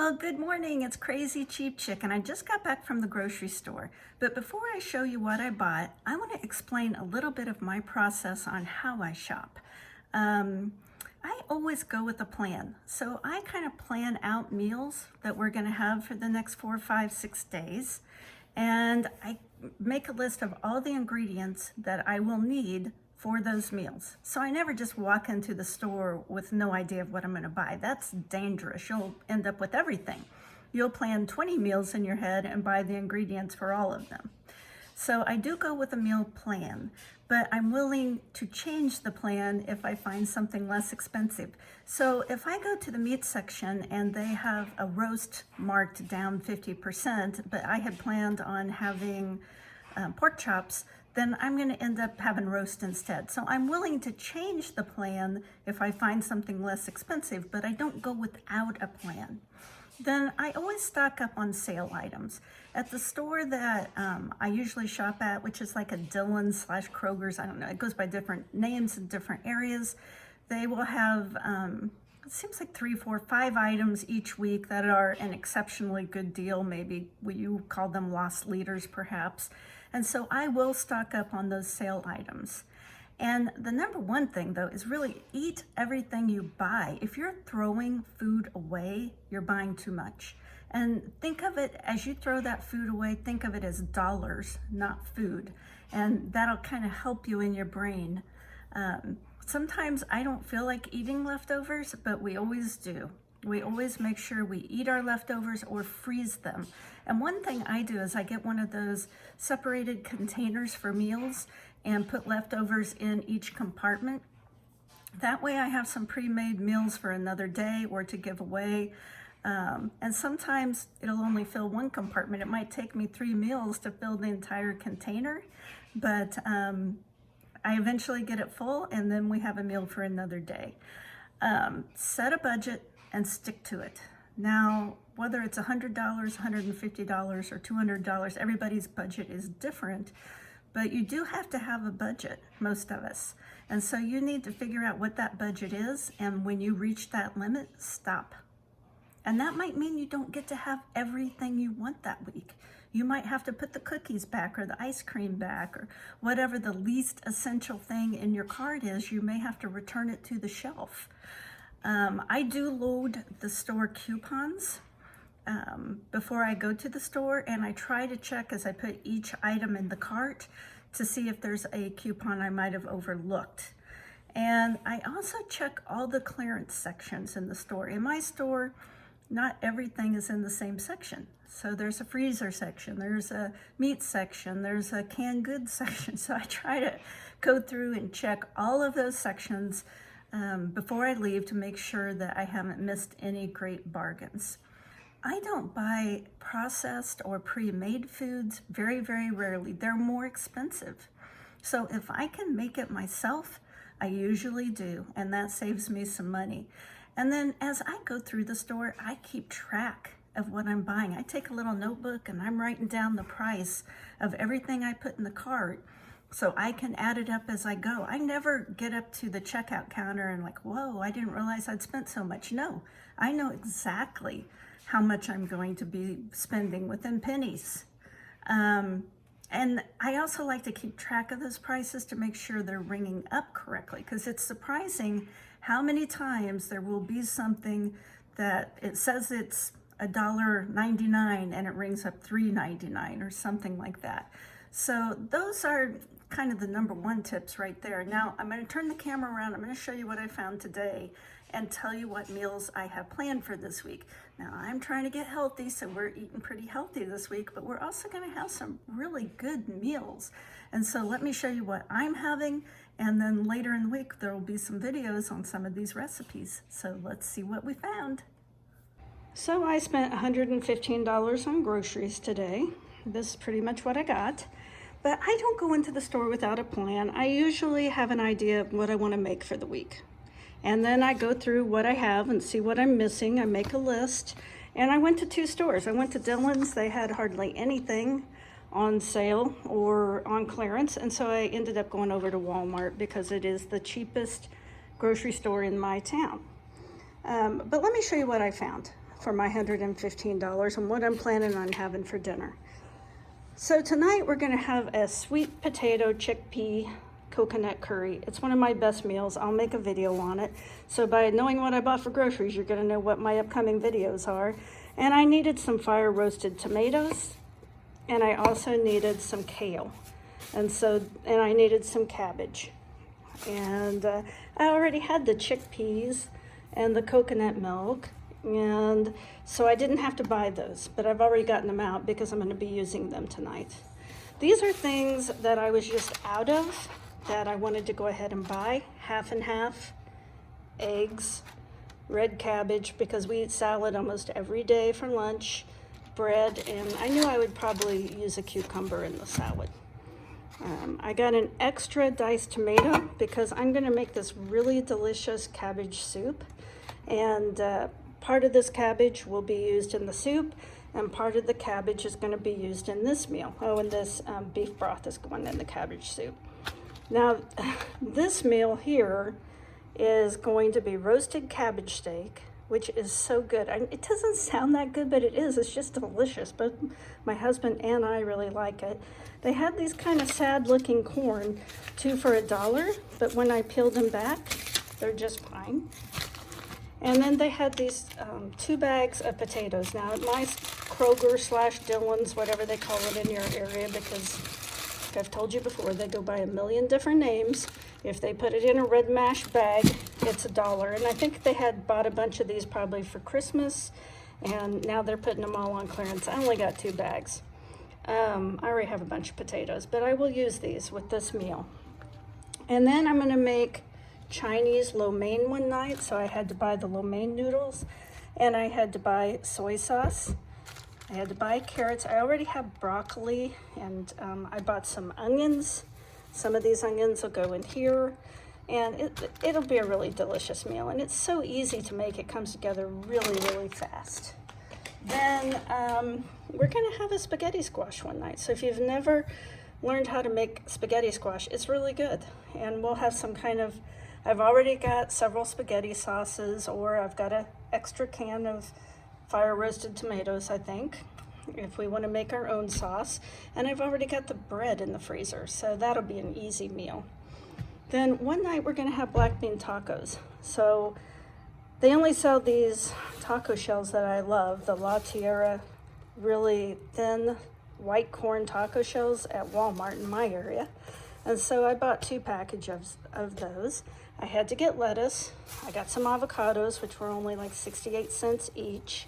Well, good morning. It's Crazy Cheap Chick, and I just got back from the grocery store. But before I show you what I bought, I want to explain a little bit of my process on how I shop. I always go with a plan. So I kind of plan out meals that we're going to have for the next 4, 5, 6 days. And I make a list of all the ingredients that I will need for those meals. So I never just walk into the store with no idea of what I'm going to buy. That's dangerous. You'll end up with everything. You'll plan 20 meals in your head and buy the ingredients for all of them. So I do go with a meal plan, but I'm willing to change the plan if I find something less expensive. So if I go to the meat section and they have a roast marked down 50%, but I had planned on having pork chops, then I'm going to end up having roast instead. So I'm willing to change the plan if I find something less expensive, but I don't go without a plan. Then I always stock up on sale items. At the store that I usually shop at, which is like a Dillon's / Kroger's, I don't know, it goes by different names in different areas, they will have, it seems like 3, 4, 5 items each week that are an exceptionally good deal. Maybe you call them loss leaders perhaps. And so I will stock up on those sale items. And the number one thing though is really eat everything you buy. If you're throwing food away, you're buying too much. And think of it, as you throw that food away, think of it as dollars, not food. And that'll kind of help you in your brain. Sometimes I don't feel like eating leftovers, but we always do. We always make sure we eat our leftovers or freeze them. And one thing I do is I get one of those separated containers for meals and put leftovers in each compartment. That way I have some pre-made meals for another day or to give away. And sometimes it'll only fill one compartment. It might take me 3 meals to fill the entire container, but I eventually get it full and then we have a meal for another day. Set a budget and stick to it. Now, whether it's $100, $150, or $200, everybody's budget is different, but you do have to have a budget, most of us. And so you need to figure out what that budget is, and when you reach that limit, stop. And that might mean you don't get to have everything you want that week. You might have to put the cookies back or the ice cream back or whatever the least essential thing in your cart is, you may have to return it to the shelf. I do load the store coupons before I go to the store, and I try to check as I put each item in the cart to see if there's a coupon I might have overlooked. And I also check all the clearance sections in the store. In my store, not everything is in the same section. So there's a freezer section, there's a meat section, there's a canned goods section. So I try to go through and check all of those sections before I leave to make sure that I haven't missed any great bargains. I don't buy processed or pre-made foods very, very rarely. They're more expensive. So if I can make it myself, I usually do, and that saves me some money. And then as I go through the store, I keep track of what I'm buying. I take a little notebook and I'm writing down the price of everything I put in the cart so I can add it up as I go. I never get up to the checkout counter and like, whoa, I didn't realize I'd spent so much. No, I know exactly how much I'm going to be spending within pennies. And I also like to keep track of those prices to make sure they're ringing up correctly, because it's surprising how many times there will be something that it says it's $1.99 and it rings up $3.99 or something like that. So those are kind of the number one tips right there. Now I'm going to turn the camera around. I'm going to show you what I found today and tell you what meals I have planned for this week. Now I'm trying to get healthy, so we're eating pretty healthy this week, but we're also going to have some really good meals. And so let me show you what I'm having, and then later in the week there will be some videos on some of these recipes. So let's see what we found. So I spent $115 on groceries today. This is pretty much what I got. But I don't go into the store without a plan. I usually have an idea of what I want to make for the week. And then I go through what I have and see what I'm missing. I make a list. And I went to 2 stores. I went to Dillon's. They had hardly anything on sale or on clearance. And so I ended up going over to Walmart because it is the cheapest grocery store in my town. But let me show you what I found. for my $115 and what I'm planning on having for dinner. So tonight we're gonna have a sweet potato chickpea coconut curry. It's one of my best meals. I'll make a video on it. So by knowing what I bought for groceries, you're gonna know what my upcoming videos are. And I needed some fire roasted tomatoes, and I also needed some kale. And I needed some cabbage. And I already had the chickpeas and the coconut milk, and so I didn't have to buy those, but I've already gotten them out because I'm going to be using them tonight. These are things that I was just out of that I wanted to go ahead and buy. Half and half, eggs, red cabbage because we eat salad almost every day for lunch, bread, and I knew I would probably use a cucumber in the salad. I got an extra diced tomato because I'm going to make this really delicious cabbage soup, and part of this cabbage will be used in the soup and part of the cabbage is going to be used in this meal. Oh, and this beef broth is going in the cabbage soup. Now this meal here is going to be roasted cabbage steak, which is so good. It doesn't sound that good, but it is. It's just delicious. Both my husband and I really like it. They had these kind of sad looking corn, 2 for $1, but when I peeled them back, they're just fine. And then they had these 2 bags of potatoes. Now at my Kroger / Dillon's, whatever they call it in your area, because like I've told you before, they go by a million different names. If they put it in a red mash bag, it's $1. And I think they had bought a bunch of these probably for Christmas, and now they're putting them all on clearance. I only got 2 bags. I already have a bunch of potatoes, but I will use these with this meal. And then I'm gonna make Chinese lo mein one night, so I had to buy the lo mein noodles, and I had to buy soy sauce. I had to buy carrots. I already have broccoli, and I bought some onions. Some of these onions will go in here, and it'll be a really delicious meal, and it's so easy to make. It comes together really, really fast. Then we're gonna have a spaghetti squash one night. So if you've never learned how to make spaghetti squash, it's really good. And we'll have some kind of, I've already got several spaghetti sauces, or I've got an extra can of fire roasted tomatoes, I think, if we want to make our own sauce. And I've already got the bread in the freezer, so that'll be an easy meal. Then one night we're gonna have black bean tacos. So they only sell these taco shells that I love, the La Tierra really thin white corn taco shells at Walmart in my area. And so I bought 2 packages of those. I had to get lettuce. I got some avocados, which were only like 68 cents each,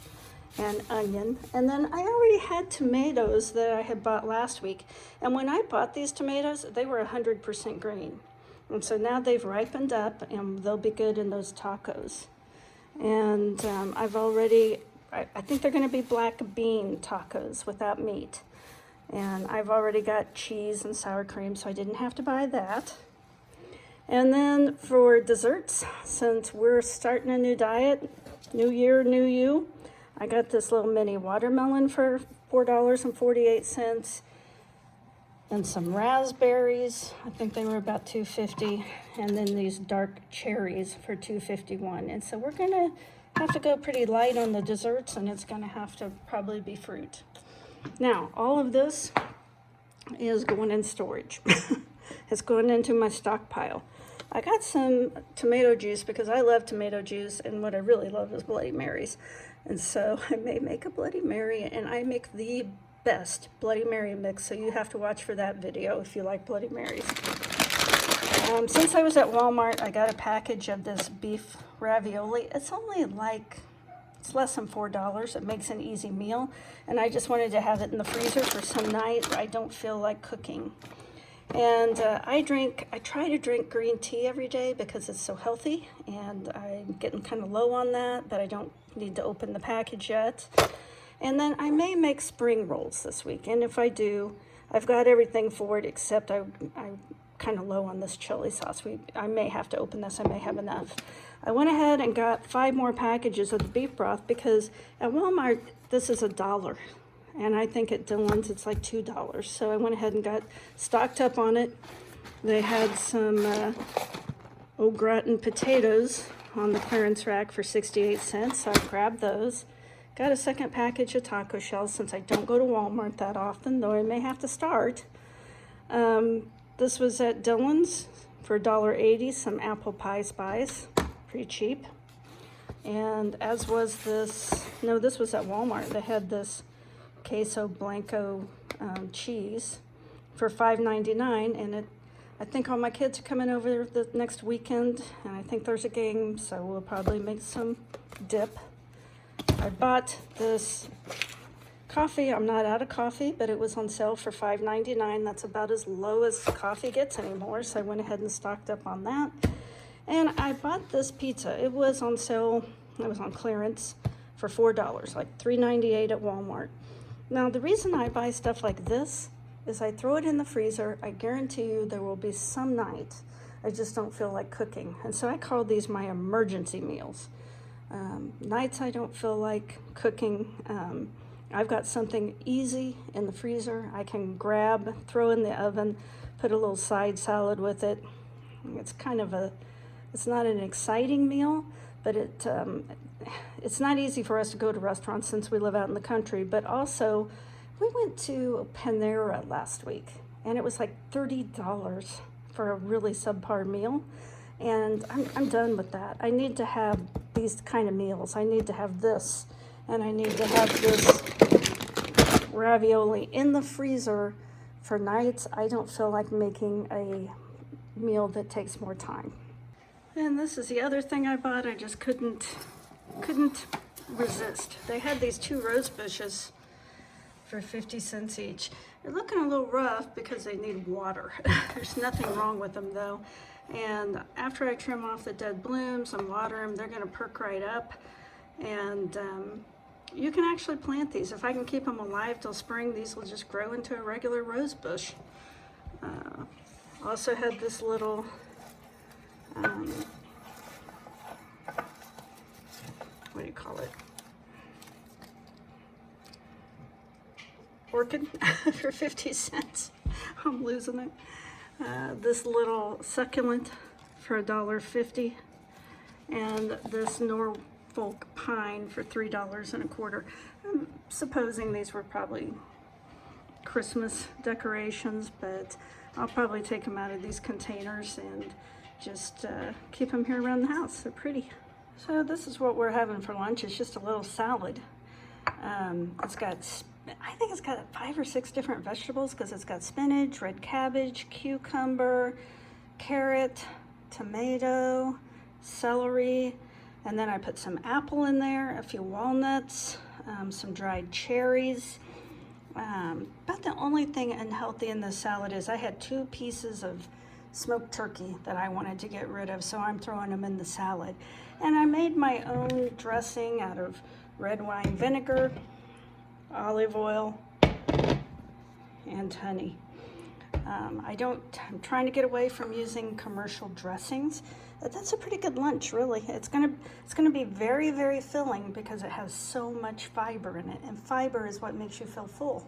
and onion. And then I already had tomatoes that I had bought last week. And when I bought these tomatoes, they were 100% green. And so now they've ripened up and they'll be good in those tacos. And I think they're gonna be black bean tacos without meat. And I've already got cheese and sour cream, so I didn't have to buy that. And then for desserts, since we're starting a new diet, new year, new you, I got this little mini watermelon for $4.48, and some raspberries. I think they were about $2.50, and then these dark cherries for $2.51. And so we're gonna have to go pretty light on the desserts, and it's gonna have to probably be fruit. Now, all of this is going in storage. It's going into my stockpile. I got some tomato juice because I love tomato juice, and what I really love is Bloody Marys. And so I may make a Bloody Mary, and I make the best Bloody Mary mix, so you have to watch for that video if you like Bloody Marys. Since I was at Walmart, I got a package of this beef ravioli. It's only like, it's less than $4. It makes an easy meal, and I just wanted to have it in the freezer for some night I don't feel like cooking. And I try to drink green tea every day because it's so healthy, and I'm getting kind of low on that, but I don't need to open the package yet. And then I may make spring rolls this week, and if I do, I've got everything for it except I'm kind of low on this chili sauce. I may have to open this. I may have enough. I went ahead and got 5 more packages of the beef broth because at Walmart this is $1. And I think at Dillon's it's like $2. So I went ahead and got stocked up on it. They had some au gratin potatoes on the clearance rack for 68 cents. So I grabbed those. Got a second package of taco shells since I don't go to Walmart that often, though I may have to start. This was at Dillon's for $1.80, some apple pie spice, pretty cheap. And as was this, no, this was at Walmart. They had this queso blanco cheese for $5.99, and I think all my kids are coming over the next weekend, and I think there's a game, so we'll probably make some dip. I bought this coffee. I'm not out of coffee, but it was on sale for $5.99. That's about as low as coffee gets anymore, so I went ahead and stocked up on that. And I bought this pizza. It was on sale, it was on clearance for $4, like $3.98 at Walmart. Now, the reason I buy stuff like this is I throw it in the freezer. I guarantee you there will be some night I just don't feel like cooking. And so I call these my emergency meals. Nights I don't feel like cooking, I've got something easy in the freezer I can grab, throw in the oven, put a little side salad with it. It's kind of it's not an exciting meal, but it's not easy for us to go to restaurants since we live out in the country. But also, we went to Panera last week, and it was like $30 for a really subpar meal. And I'm done with that. I need to have these kind of meals. I need to have this, and I need to have this ravioli in the freezer for nights I don't feel like making a meal that takes more time. And this is the other thing I bought. I just couldn't resist. They had these 2 rose bushes for 50 cents each. They're looking a little rough because they need water. There's nothing wrong with them though. And after I trim off the dead blooms and water them, they're gonna perk right up. And you can actually plant these. If I can keep them alive till spring, these will just grow into a regular rose bush. Also had this little what do you call it? Orchid for 50 cents. I'm losing it. This little succulent for $1.50, and this Norfolk pine for $3.25. I'm supposing these were probably Christmas decorations, but I'll probably take them out of these containers and just keep them here around the house. They're pretty. So this is what we're having for lunch. It's just a little salad. It's got, I think it's got 5 or 6 different vegetables because it's got spinach, red cabbage, cucumber, carrot, tomato, celery, and then I put some apple in there, a few walnuts, some dried cherries. But the only thing unhealthy in this salad is I had 2 pieces of smoked turkey that I wanted to get rid of, so I'm throwing them in the salad. And I made my own dressing out of red wine vinegar, olive oil, and honey. I'm trying to get away from using commercial dressings. That's a pretty good lunch, really. It's gonna be very, very filling because it has so much fiber in it, and fiber is what makes you feel full.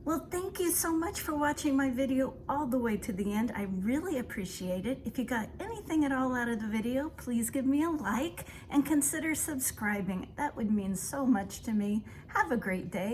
Well, thank you so much for watching my video all the way to the end. I really appreciate it. If you got anything at all out of the video, please give me a like and consider subscribing. That would mean so much to me. Have a great day.